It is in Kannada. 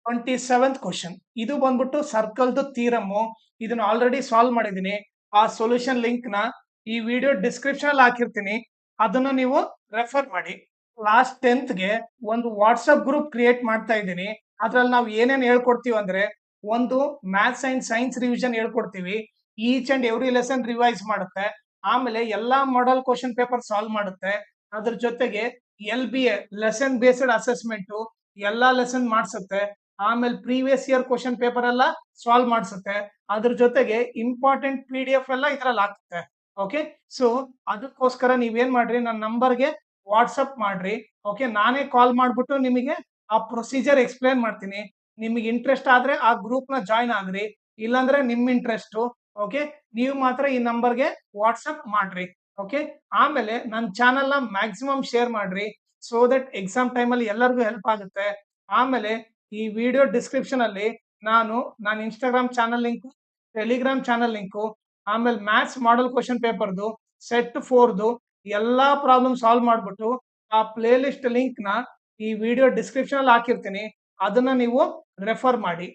27th question. ಇದು ಬಂದ್ಬಿಟ್ಟು ಸರ್ಕಲ್ದು ಥಿಯರಮ್. ಇದನ್ನ ಆಲ್ರೆಡಿ ಸಾಲ್ವ್ ಮಾಡಿದೀನಿ. ಆ ಸೊಲ್ಯೂಷನ್ ಲಿಂಕ್ ನ ಈ ವಿಡಿಯೋ ಡಿಸ್ಕ್ರಿಪ್ಷನ್ ಅಲ್ಲಿ ಹಾಕಿರ್ತೀನಿ. ಅದನ್ನ ನೀವು ರೆಫರ್ ಮಾಡಿ. ಕ್ಲಾಸ್ 10th ಗೆ ಒಂದು ವಾಟ್ಸ್ಆಪ್ ಗ್ರೂಪ್ ಕ್ರಿಯೇಟ್ ಮಾಡ್ತಾ ಇದ್ದೀನಿ. ಅದ್ರಲ್ಲಿ ನಾವು ಏನೇನ್ ಹೇಳ್ಕೊಡ್ತೀವಿ ಅಂದ್ರೆ, ಒಂದು ಮ್ಯಾಥ್ಸ್ ಅಂಡ್ ಸೈನ್ಸ್ ರಿವಿಷನ್ ಹೇಳ್ಕೊಡ್ತೀವಿ. Each and every lesson revise ಮಾಡುತ್ತೆ. ಆಮೇಲೆ ಎಲ್ಲಾ ಮಾಡೆಲ್ ಕ್ವಶನ್ ಪೇಪರ್ ಸಾಲ್ವ್ ಮಾಡುತ್ತೆ. ಅದ್ರ ಜೊತೆಗೆ LBA ಲೆಸನ್ ಬೇಸ್ಡ್ ಅಸೆಸ್ಮೆಂಟ್ ಎಲ್ಲಾ ಲೆಸನ್ ಮಾಡಿಸುತ್ತೆ. ಆಮೇಲೆ ಪ್ರೀವಿಯಸ್ ಇಯರ್ ಕ್ವಶನ್ ಪೇಪರ್ ಎಲ್ಲ ಸಾಲ್ವ್ ಮಾಡಿಸುತ್ತೆ. ಅದ್ರ ಜೊತೆಗೆ ಇಂಪಾರ್ಟೆಂಟ್ PDF ಎಲ್ಲ ಇದ್ರಲ್ಲಿ ಹಾಕುತ್ತೆ. ಓಕೆ, ಸೊ ಅದಕ್ಕೋಸ್ಕರ ನೀವೇನ್ ಮಾಡ್ರಿ, ನನ್ನ ನಂಬರ್ಗೆ ವಾಟ್ಸಪ್ ಮಾಡ್ರಿ. ಓಕೆ, ನಾನೇ ಕಾಲ್ ಮಾಡ್ಬಿಟ್ಟು ನಿಮಗೆ ಆ ಪ್ರೊಸೀಜರ್ ಎಕ್ಸ್ಪ್ಲೇನ್ ಮಾಡ್ತೀನಿ. ನಿಮಗೆ ಇಂಟ್ರೆಸ್ಟ್ ಆದ್ರೆ ಆ ಗ್ರೂಪ್ ನ ಜಾಯ್ನ್ ಆಗ್ರಿ, ಇಲ್ಲಾಂದ್ರೆ ನಿಮ್ ಇಂಟ್ರೆಸ್ಟ್. ಓಕೆ, ನೀವು ಮಾತ್ರ ಈ ನಂಬರ್ಗೆ ವಾಟ್ಸಪ್ ಮಾಡ್ರಿ. ಓಕೆ, ಆಮೇಲೆ ನನ್ನ ಚಾನೆಲ್ ನ ಮ್ಯಾಕ್ಸಿಮಮ್ ಶೇರ್ ಮಾಡ್ರಿ, ಸೋ ದಟ್ ಎಕ್ಸಾಮ್ ಟೈಮ್ ಅಲ್ಲಿ ಎಲ್ಲರಿಗೂ ಹೆಲ್ಪ್ ಆಗುತ್ತೆ. ಆಮೇಲೆ ಈ ವಿಡಿಯೋ ಡಿಸ್ಕ್ರಿಪ್ಷನ್ ಅಲ್ಲಿ ನಾನು Instagram channel link, Telegram channel link, ಆಮೇಲೆ ಮ್ಯಾಥ್ಸ್ ಮಾಡೆಲ್ ಕ್ವಶನ್ ಪೇಪರ್ದು ಸೆಟ್ 4ದು ಎಲ್ಲಾ ಪ್ರಾಬ್ಲಮ್ ಸಾಲ್ವ್ ಮಾಡ್ಬಿಟ್ಟು ಆ ಪ್ಲೇ ಲಿಸ್ಟ್ ಲಿಂಕ್ ನ ಈ ವಿಡಿಯೋ ಡಿಸ್ಕ್ರಿಪ್ಷನ್ ಅಲ್ಲಿ ಹಾಕಿರ್ತೀನಿ. ಅದನ್ನ ನೀವು ರೆಫರ್ ಮಾಡಿ.